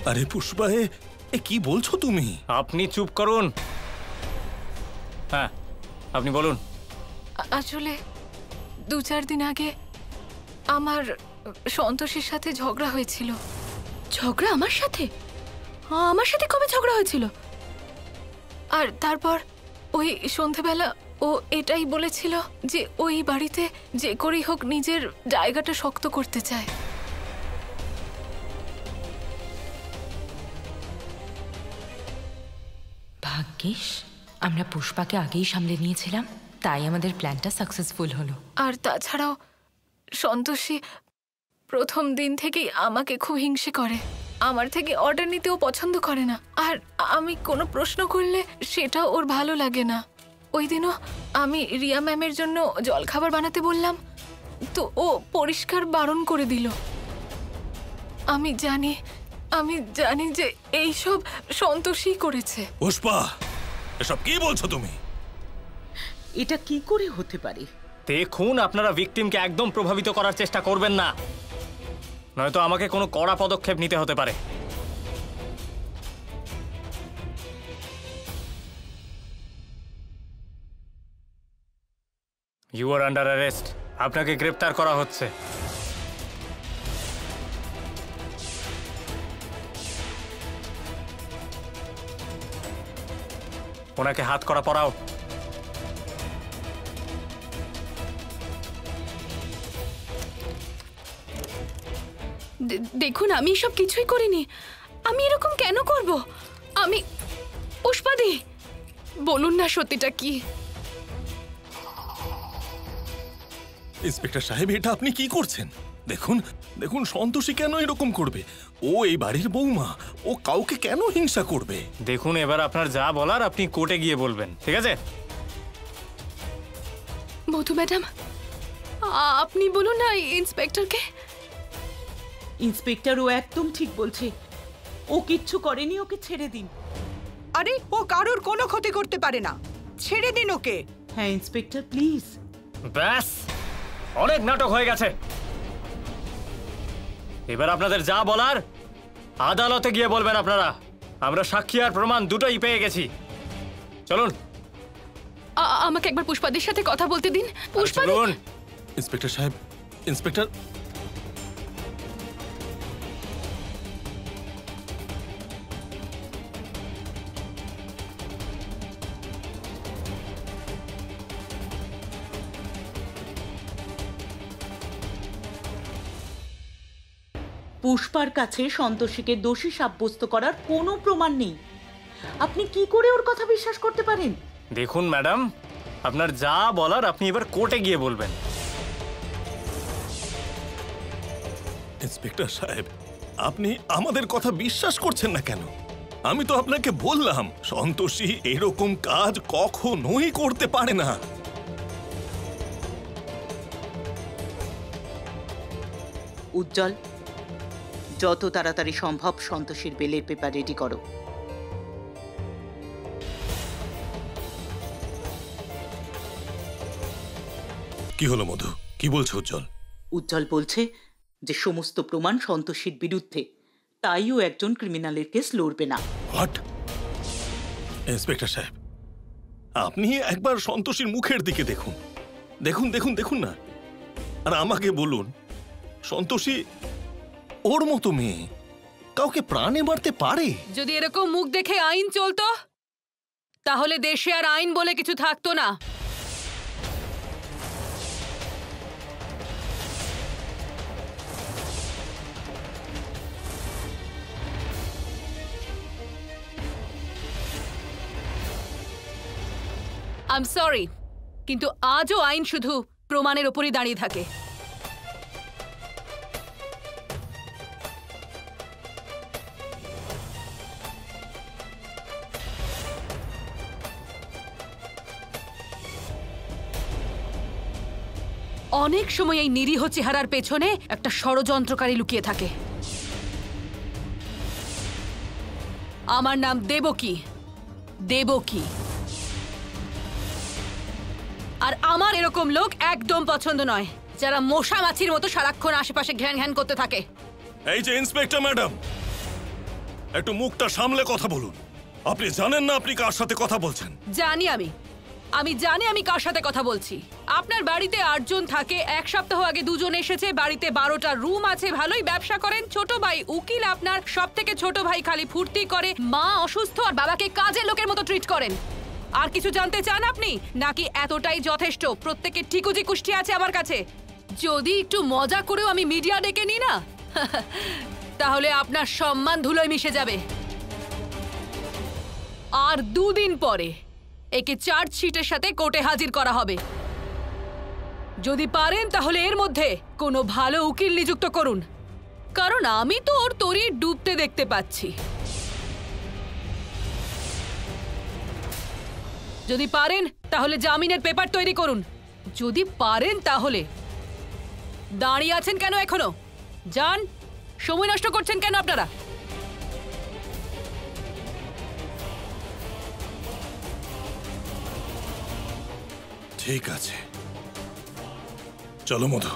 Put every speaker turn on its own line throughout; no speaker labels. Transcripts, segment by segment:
আরে পুষ্পা, এ কি বলছো তুমি?
আপনি চুপ করুন। হ্যাঁ, আপনি বলুন।
আসলে 2-4 দিন আগে আমার সন্তোষের সাথে ঝগড়া হয়েছিল।
ঝগড়া আমার সাথে? আমার সাথে কবে ঝগড়া হয়েছিল?
আর তারপর ওই সন্ধেবেলা ও এটাই বলেছিল যে ওই বাড়িতে যে করেই হোক নিজের জায়গাটা শক্ত করতে চায়।
ভাগ্যিস আমরা পুষ্পাকে আগেই সামলে নিয়েছিলাম, তাই আমাদের প্ল্যানটা সাকসেসফুল হলো।
আর তাছাড়াও সন্তোষী প্রথম দিন থেকেই আমাকে খুব হিংসে করে। আমার থেকে অর্ডার নিতেও পছন্দ করে না, আর আমি কোনো প্রশ্ন করলে সেটা ওর ভালো লাগে না। ওই দিনও আমি রিয়া ম্যামের জন্য জলখাবার বানাতে বললাম, তো ও পরিষ্কার বারণ করে দিল। আমি জানি যে এইসব সন্তোষী করেছে।
পুষ্পা, এসব কি বলছো তুমি?
এটা কি করে হতে পারে?
দেখুন, আপনারা ভিকটিমকে একদম প্রভাবিত করার চেষ্টা করবেন না, নয়তো আমাকে কোনো কড়া পদক্ষেপ নিতে হতে পারে। You are under arrest. আপনাকে গ্রেপ্তার করা হচ্ছে। ওনাকে হাত করা পরাও।
দেখুন, আমি এসব কিছুই করিনি। আমি এরকম কেন করব? আমি পুষ্পাদি, বলুন না সত্যিটা কি?
ইন্সপেক্টর সাহেব, এটা আপনি কি করছেন? দেখুন দেখুন, সন্তোষী কেন এরকম করবে? ও এই বাড়ির বৌমা, ও কাউকে কেন হিংসা করবে?
দেখুন, এবার আপনার যা বলার আপনি কোর্টে গিয়ে বলবেন, ঠিক আছে?
মধু ম্যাডাম, আপনি বলুন না ইন্সপেক্টরকে।
ইন্সপেক্টর ও একদম ঠিক বলছে, ও কিচ্ছু করেনি, ওকে ছেড়ে দিন।
আরে ও কারোর কোনো ক্ষতি করতে পারে না, ছেড়ে দিন ওকে।
হ্যাঁ ইন্সপেক্টর, প্লিজ।
ব্যাস, অনেক নাটক হয়ে গেছে। এবার আপনাদের যা বলার আদালতে গিয়ে বলবেন আপনারা। আমরা সাক্ষী আর প্রমাণ দুটোই পেয়ে গেছি। চলুন।
আমাকে একবার পুষ্পাদির সাথে কথা বলতে দিন। পুষ্পাদি।
চলুন।
ইন্সপেক্টর সাহেব, ইন্সপেক্টর,
পুষ্পার কাছে সন্তোষীকে দোষী সাব্যস্ত করার কোনো প্রমাণ নেই। আপনি কি করে ওর কথা বিশ্বাস করতে পারেন?
দেখুন ম্যাডাম, আপনার যা বলার আপনি এবার কোর্টে গিয়ে বলবেন।
ইন্সপেক্টর সাহেব, আপনি আমাদের কথা বিশ্বাস করছেন না কেন? আমি তো আপনাকে বললাম, সন্তোষী এরকম কাজ কখনোই করতে পারে না।
উজ্জ্বল, যত তাড়াতাড়ি সম্ভব সন্তোষীর বেলের পেপার রেডি করো।
কি হলো মধু, কি বলছো উজ্জ্বল?
উজ্জ্বল বলছে যে সমস্ত প্রমাণ সন্তোষীর বিরুদ্ধে, তাই ও একজন ক্রিমিনালের কেস লড়বে না।
হোয়াট? ইন্সপেক্টর সাহেব, আপনি একবার সন্তোষীর মুখের দিকে দেখুন, দেখুন দেখুন দেখুন না, আর আমাকে বলুন, সন্তোষী ওর মতো মেয়ে কাউকে প্রাণে মারতে পারে?
যদি এরকম মুখ দেখে আইন চলতো, তাহলে দেশে আর আইন বলে কিছু থাকতো না। আই এম সরি, কিন্তু আজও আইন শুধু প্রমাণের উপরই দাঁড়িয়ে থাকে। অনেক সময় এই নিরীহ চেহারার পেছনে একটা ষড়যন্ত্রকারী লুকিয়ে থাকে। আমার নাম দেবকী, দেবকী। আর আমার এরকম লোক একদম পছন্দ নয়, যারা মশা মাছির মতো সারাক্ষণ আশেপাশে ঘ্যান ঘ্যান করতে থাকে।
এই যে ইন্সপেক্টর ম্যাডাম, একটু মুখটা সামলে কথা বলুন। আপনি জানেন না আপনি কার সাথে কথা বলছেন?
জানি আমি জানি আমি কার সাথে কথা বলছি। আপনার বাড়িতে 8 জন থাকে, 1 সপ্তাহ আগে 2 জন এসেছে, বাড়িতে 12টা রুম আছে, ভালোই ব্যবসা করেন, ছোট ভাই উকিল, আপনার সব থেকে ছোট ভাই খালি ফুর্তি করে, মা অসুস্থ আর বাবাকে কাজের লোকের মতো ট্রিট করেন। আর কিছু জানতে চান আপনি, নাকি এতটাই যথেষ্ট? প্রত্যেকের ঠিকুজি কুষ্টি আছে আমার কাছে। যদি একটু মজা করেও আমি মিডিয়া ডেকে নিই না তাহলে আপনার সম্মান ধুলোয় মিশে যাবে। আর 2 দিন পরে একে চার্জশিটের সাথে কোর্টে হাজির করা হবে। যদি পারেন তাহলে এর মধ্যে কোনো ভালো উকিল নিযুক্ত করুন, কারণ আমি তো ওর তরি ডুবতে দেখতে পাচ্ছি। যদি পারেন তাহলে জামিনের পেপার তৈরি করুন। যদি পারেন তাহলে। দাঁড়িয়ে আছেন কেন এখনো? যান, সময় নষ্ট করছেন কেন আপনারা?
ঠিক আছে, চলো মধু।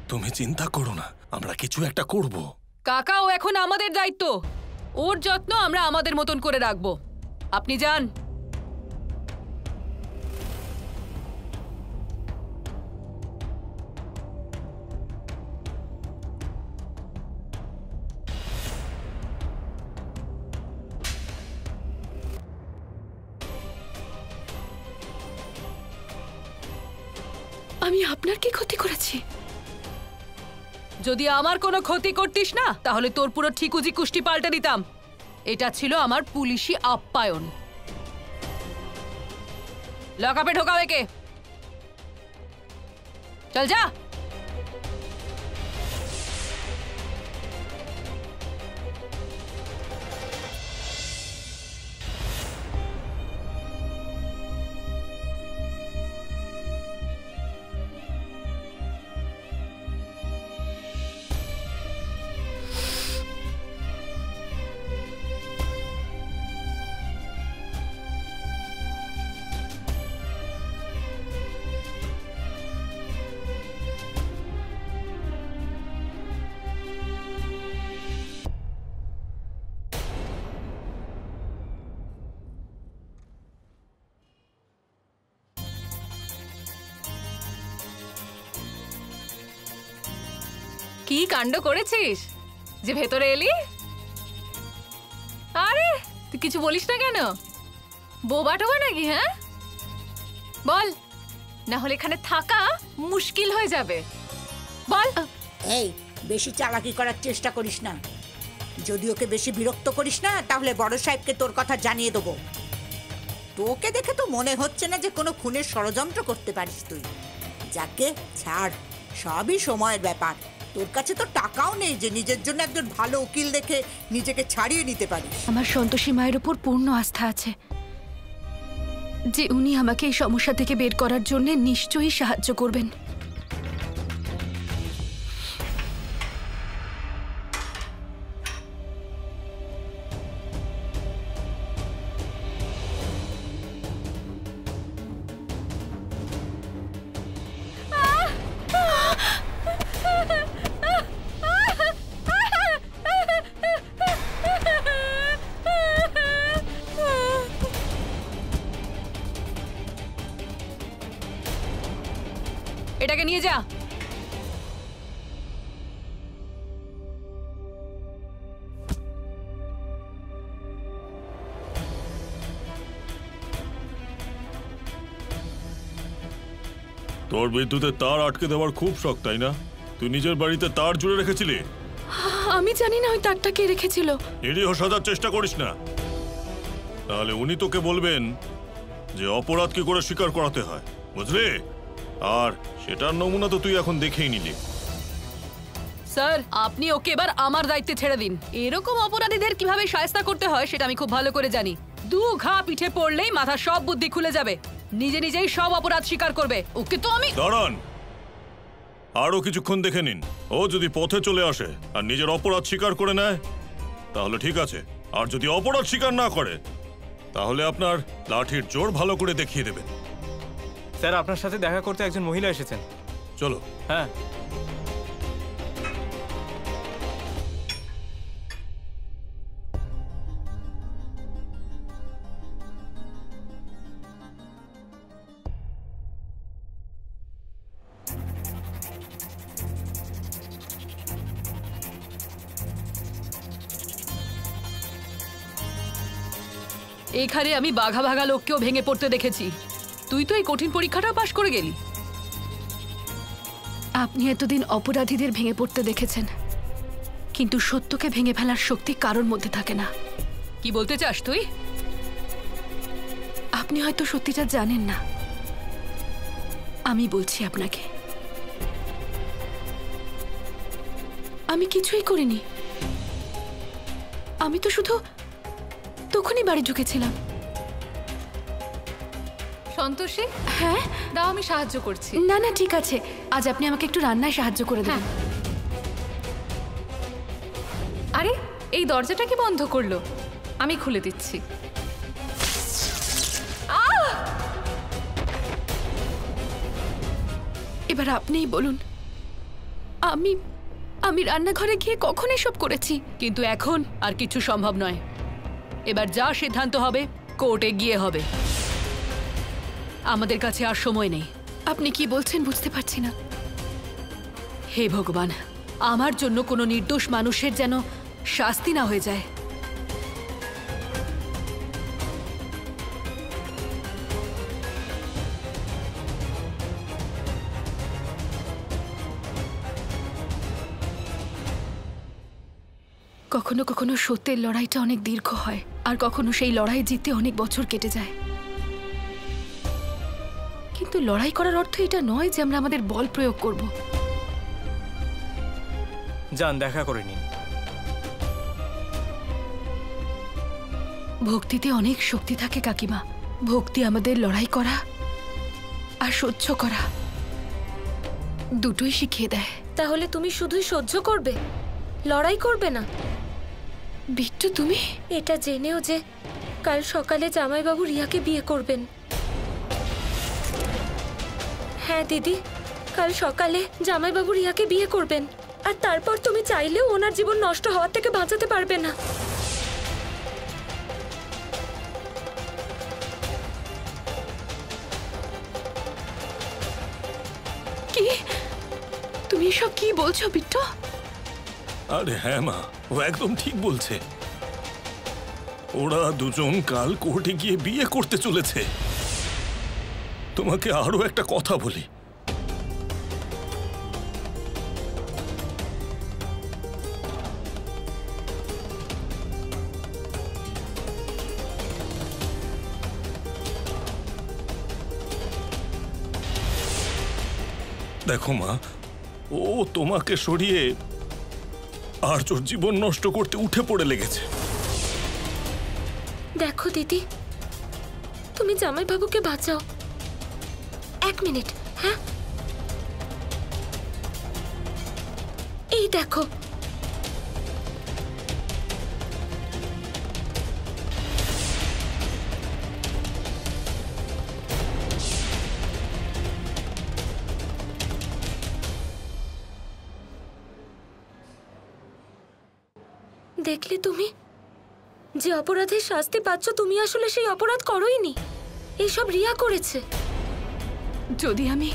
তুমি চিন্তা করো না, আমরা কিছু একটা করব।
কাকা, ও এখন আমাদের দায়িত্ব। ওর যত্ন আমরা আমাদের মতন করে রাখবো। আপনি যান। আমি আপনার কি ক্ষতি করেছি? যদি আমার কোনো ক্ষতি করতিস না তাহলে তোর পুরো ঠিকুজি কুষ্টি পাল্টে দিতাম। এটা ছিল আমার পুলিশি আপ্যায়ন। লকআপে ঢোকাও একে। চল যা।
কি কাণ্ড করেছিস যে ভেতরে এলি? আরে তুই কিছু বলিস না কেন? বোবা টোবা নাকি? হ্যাঁ বল, না হলে এখানে থাকা মুশকিল হয়ে যাবে। বল।
এই, বেশি চালাকি করার চেষ্টা করিস না। যদি ওকে বেশি বিরক্ত করিস না তাহলে বড় সাহেবকে তোর কথা জানিয়ে দেবো। তোকে দেখে তো মনে হচ্ছে না যে কোনো খুনের ষড়যন্ত্র করতে পারিস তুই। যাকে ছাড়, সবই সময়ের ব্যাপার। তোর কাছে তো টাকাও নেই যে নিজের জন্য একজন ভালো উকিল দেখে নিজেকে ছাড়িয়ে নিতে পারিস।
আমার সন্তোষী মায়ের উপর পূর্ণ আস্থা আছে যে উনি আমাকে এই সমস্যা থেকে বের করার জন্য নিশ্চয়ই সাহায্য করবেন। এটাকে নিয়ে যা।
তোর বিদ্যুতের তার আটকে দেওয়ার খুব শখ, তাই না? তুই নিজের বাড়িতে তার জুড়ে রেখেছিলি?
আমি জানি না ওই তারটা কে রেখেছিল।
নিরীহ সাজার চেষ্টা করিস না, তাহলে উনি তোকে বলবেন যে অপরাধ কি করে স্বীকার করাতে হয়, বুঝলি? আর সেটার নমুনা তো তুই এখন দেখেই নিলি।
স্যার, আপনি ওকে এবার আমার দায়িত্বে ছেড়ে দিন। এরকম অপরাধীদের কিভাবে শায়েস্তা করতে হয় সেটা আমি খুব ভালো করে জানি। 2 ঘা পিঠে পড়লেই মাথার সব বুদ্ধি খুলে যাবে। নিজে নিজেই সব অপরাধ স্বীকার করবে। ওকে তো আমি।
দাঁড়ান, আরো কিছুক্ষণ দেখে নিন। ও যদি পথে চলে আসে আর নিজের অপরাধ স্বীকার করে নেয় তাহলে ঠিক আছে, আর যদি অপরাধ স্বীকার না করে তাহলে আপনার লাঠির জোর ভালো করে দেখিয়ে দেবেন।
স্যার, আপনার সাথে দেখা করতে একজন মহিলা এসেছেন।
চলো।
হ্যাঁ।
এইখানে আমি বাঘা ভাগা লোককেও ভেঙে পড়তে দেখেছি। তুই তো এই কঠিন পরীক্ষাটা পাশ করে গেলি।
আপনি এতদিন অপরাধীদের ভেঙে পড়তে দেখেছেন, কিন্তু সত্যকে ভেঙে ফেলার শক্তি কারোর মধ্যে থাকে না।
কি বলতে চাস তুই?
আপনি হয়তো সত্যিটা জানেন না, আমি বলছি আপনাকে। আমি কিছুই করিনি, আমি তো শুধু তখনই বাড়ি ঢুকেছিলাম।
সন্তোষী,
হ্যাঁ
দাও আমি সাহায্য করছি।
না না ঠিক আছে, আজ আপনি আমাকে একটু রান্নায় সাহায্য করে দেন।
আরে এই দরজাটা কি বন্ধ করলো? আমি খুলে দিচ্ছি।
এবার আপনিই বলুন, আমি আমি রান্নাঘরে গিয়ে কখন এসব করেছি?
কিন্তু এখন আর কিছু সম্ভব নয়। এবার যা সিদ্ধান্ত হবে কোর্টে গিয়ে হবে। আমাদের কাছে আর সময় নেই।
আপনি কি বলছেন বুঝতে পারছি না।
হে ভগবান, আমার জন্য কোনো নির্দোষ মানুষের যেন শাস্তি না হয়ে যায়।
কখনো কখনো সত্যের লড়াইটা অনেক দীর্ঘ হয়, আর কখনো সেই লড়াই জিততে অনেক বছর কেটে যায়। কিন্তু লড়াই করার অর্থ এটা নয় যে আমরা আমাদের বল প্রয়োগ করব।
যান, দেখা করে নিন।
ভক্তিতে অনেক শক্তি থাকে কাকিমা। ভক্তি আমাদের লড়াই করা আর সহ্য করা দুটোই শিখিয়ে দেয়।
তাহলে তুমি শুধুই সহ্য করবে, লড়াই করবে না?
বিট্টু, তুমি
এটা জেনেও যে কাল সকালে জামাইবাবু রিয়াকে বিয়ে করবেন। হ্যাঁ দিদি, কাল সকালে জামাইবাবু রিয়াকে বিয়ে করবেন, আর তারপর তুমি চাইলেও ওনার জীবন নষ্ট হওয়ার থেকে বাঁচাতে পারবে না।
কি তুমি এসব কি বলছো বিট্টু?
আরে হ্যাঁ মা, ও একদম ঠিক বলছে। ওরা দুজন কাল কোর্টে গিয়ে বিয়ে করতে চলেছে। তোমাকে আরো একটা কথা বলি, দেখো মা, ও তোমাকে সরিয়ে আর্যর জীবন নষ্ট করতে উঠে পড়ে লেগেছে।
দেখো দিদি, তুমি জামাইবাবুকে বাঁচাও। 1 মিনিট। হ্যাঁ, এই দেখো। দেখলে তুমি, যে অপরাধের শাস্তি পাচ্ছ তুমি আসলে সেই অপরাধ করোইনি। এইসব রিয়া করেছে।
যদি আমি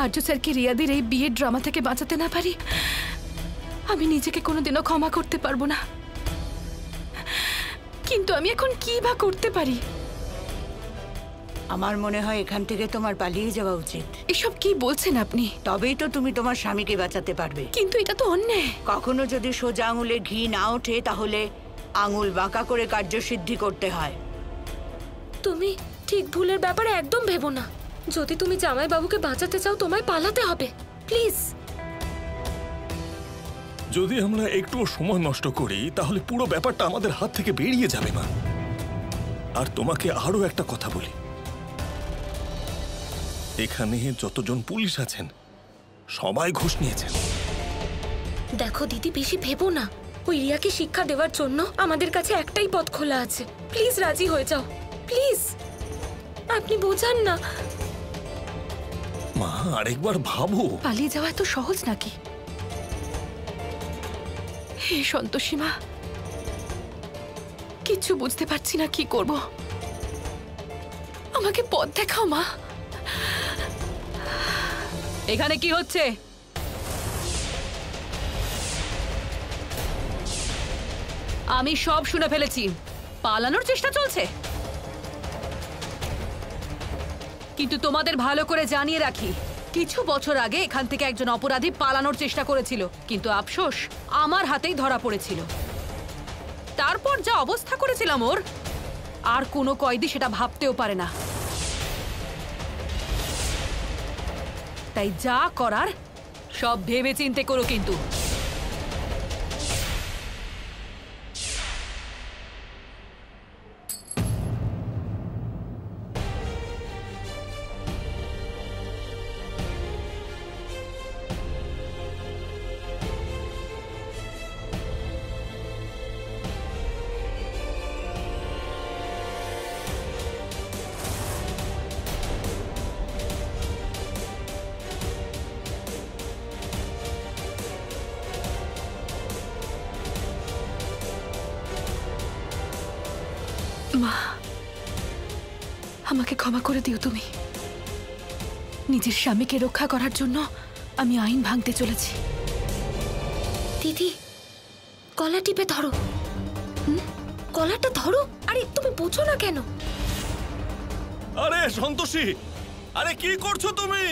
আর্য স্যারকে রিয়াদের এই বিয়ের ড্রামা থেকে বাঁচাতে না পারি, আমি নিজেকে কোনোদিনও ক্ষমা করতে পারবো না। কিন্তু আমি এখন কি বা করতে পারি?
আমার মনে হয় এখান থেকে তোমার পালিয়ে যাওয়া উচিত।
এসব কি বলছেন আপনি?
তবেই তো তুমি তোমার স্বামীকে বাঁচাতে পারবে।
কিন্তু এটা তো অন্যায়।
কখনো যদি সোজা আঙুলে ঘি না ওঠে তাহলে আঙুল বাঁকা করে কার্যসিদ্ধি করতে হয়।
তুমি ঠিক ভুলের ব্যাপারে একদম ভেবো না। যদি তুমি জামাইবাবুকে বাঁচাতে চাও তোমায় পালাতে হবে, প্লিজ।
যদি আমরা একটুও সময় নষ্ট করি তাহলে পুরো ব্যাপারটা আমাদের হাত থেকে বেরিয়ে যাবে মা। আর তোমাকে আরো একটা কথা বলি, এখানে যতজন পুলিশ আছেন সবাই ঘুষ নিয়েছেন।
দেখো দিদি, বেশি ভেবো না। ওই রিয়াকে শিক্ষা দেওয়ার জন্য আমাদের কাছে একটাই পথ খোলা আছে। প্লিজ রাজি হয়ে যাও, প্লিজ। আপনি বোঝান না।
মা আরেকবার ভাবো।
পালিয়ে যাওয়া এত সহজ নাকি? হে সন্তোষী মা, কিচ্ছু বুঝতে পারছি না কি করব। আমাকে পথ দেখাও মা। এখানে কি হচ্ছে? আমি সব শুনে ফেলেছি। পালানোর চেষ্টা চলছে, কিন্তু তোমাদের ভালো করে জানিয়ে রাখি, কিছু বছর আগে এখান থেকে একজন অপরাধী পালানোর চেষ্টা করেছিল, কিন্তু আফসোস আমার হাতেই ধরা পড়েছিল। তারপর যা অবস্থা করেছিলাম ওর, আর কোনো কয়েদি সেটা ভাবতেও পারে না। তাই যা করার সব ভেবে চিন্তে করো কিন্তু। মা, আমাকে ক্ষমা করে দিও তুমি। নিজের স্বামীকে রক্ষা করার জন্য আমি আইন ভাঙতে চলেছি।
দিদি, কলা টিপে ধরো। কলাটা ধরো। আরে তুমি বোঝো না কেন?
আরে সন্তোষী, আরে কি করছো তুমি?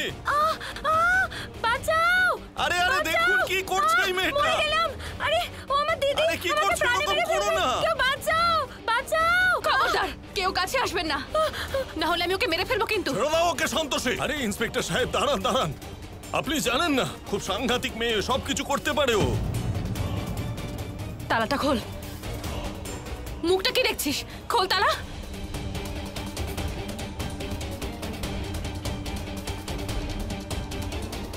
বাঁচাও!
আরে আরে দেখুন কি করছে এই মেয়েটা।
মরে গেলাম। আরে ও আমার দিদি।
আরে কি করছো? এরকম করো না।
কেউ বাঁচাও, বাঁচাও!
খবরদার, কেউ কাছে আসবেন না, না হলে আমি ওকে মেরে ফেলবো কিন্তু।
ছেড়ে দাও ওকে সন্তোষী। আরে ইন্সপেক্টর সাহেব দাঁড়ান দাঁড়ান, আপনি জানেন না খুব সাংঘাতিক মেয়ে, সবকিছু করতে পারে ও।
তালাটা খোল। মুখটা কি দেখছিস? খোল তালা।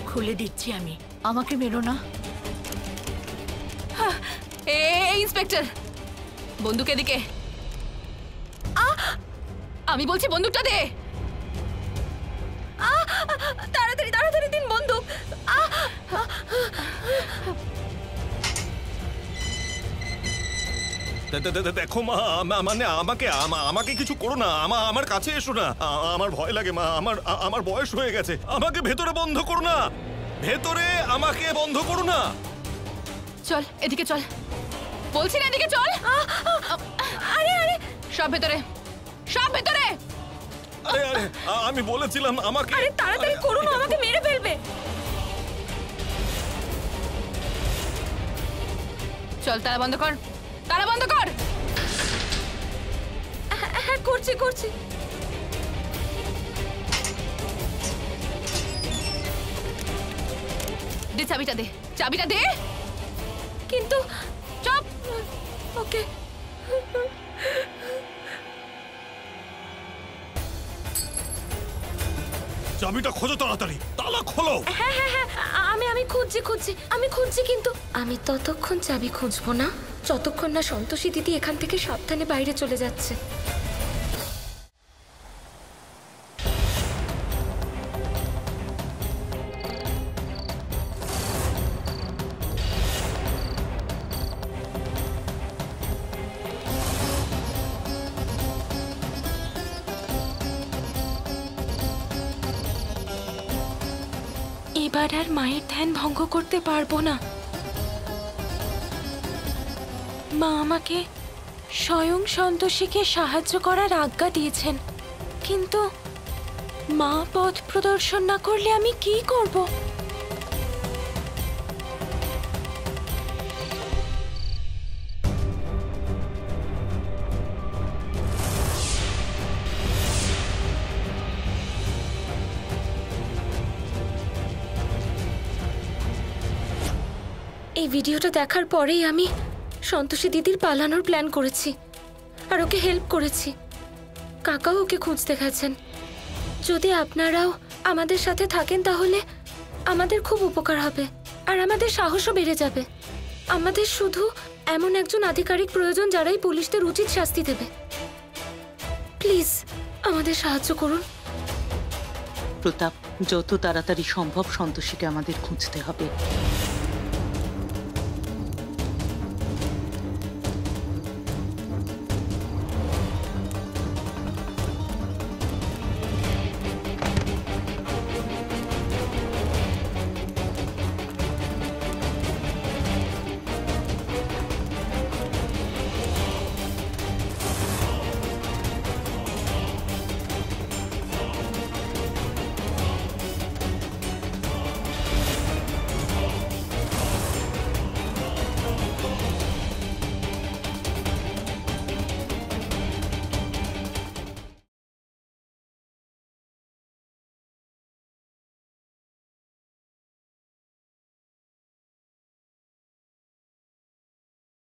খুলে দিচ্ছি আমি, আমাকে মেরো না।
এই ইন্সপেক্টর, বন্দুক এদিকে। আমি বলছি বন্দুকটা দে।
তাড়াতাড়ি তাড়াতাড়ি দিন বন্দুক।
দেখো মা, মানে আমাকে কিছু করো না, আমার কাছে এসো না, আমার ভয় লাগে মা, আমার বয়স হয়ে গেছে, আমাকে ভেতরে বন্ধ করো না, ভেতরে আমাকে বন্ধ করো না।
চল এদিকে চল, বলছি না এদিকে চল। আরে আরে, সব ভেতরে, সব ভেতরে।
আরে আরে আমি বলেছিলাম আমাকে।
আরে তাড়াতাড়ি করুন, আমাকে মেরে ফেলবে।
চল তালা বন্ধ কর, তালা বন্ধ কর।
হ্যাঁ করছি করছি।
দে চাবিটা, দে চাবিটা দে।
কিন্তু
চুপ।
ওকে।
চাবিটা খোঁজো তাড়াতাড়ি, তালা খোলো।
হ্যাঁ হ্যাঁ হ্যাঁ, আমি খুঁজছি কিন্তু আমি ততক্ষণ চাবি খুঁজবো না যতক্ষণ না সন্তোষী দিদি এখান থেকে সাবধানে বাইরে চলে যাচ্ছে। এবার আর মায়ের ধ্যান ভঙ্গ করতে পারবো না। মা আমাকে স্বয়ং সন্তোষীকে সাহায্য করার আজ্ঞা দিয়েছেন, কিন্তু মা পথ প্রদর্শন না করলে আমি কি করব? এই ভিডিওটা দেখার পরেই আমি সন্তোষী দিদির পালানোর প্ল্যান করেছি আর ওকে হেল্প করেছি। কাকাও ওকে খুঁজতে গেছেন। যদি আপনারাও আমাদের সাথে থাকেন তাহলে আমাদের খুব উপকার হবে আর আমাদের সাহসও বেড়ে যাবে। আমাদের শুধু এমন একজন আধিকারিক প্রয়োজন যারাই পুলিশদের উচিত শাস্তি দেবে। প্লিজ আমাদের সাহায্য করুন।
প্রতাপ, যত তাড়াতাড়ি সম্ভব সন্তোষীকে আমাদের খুঁজতে হবে।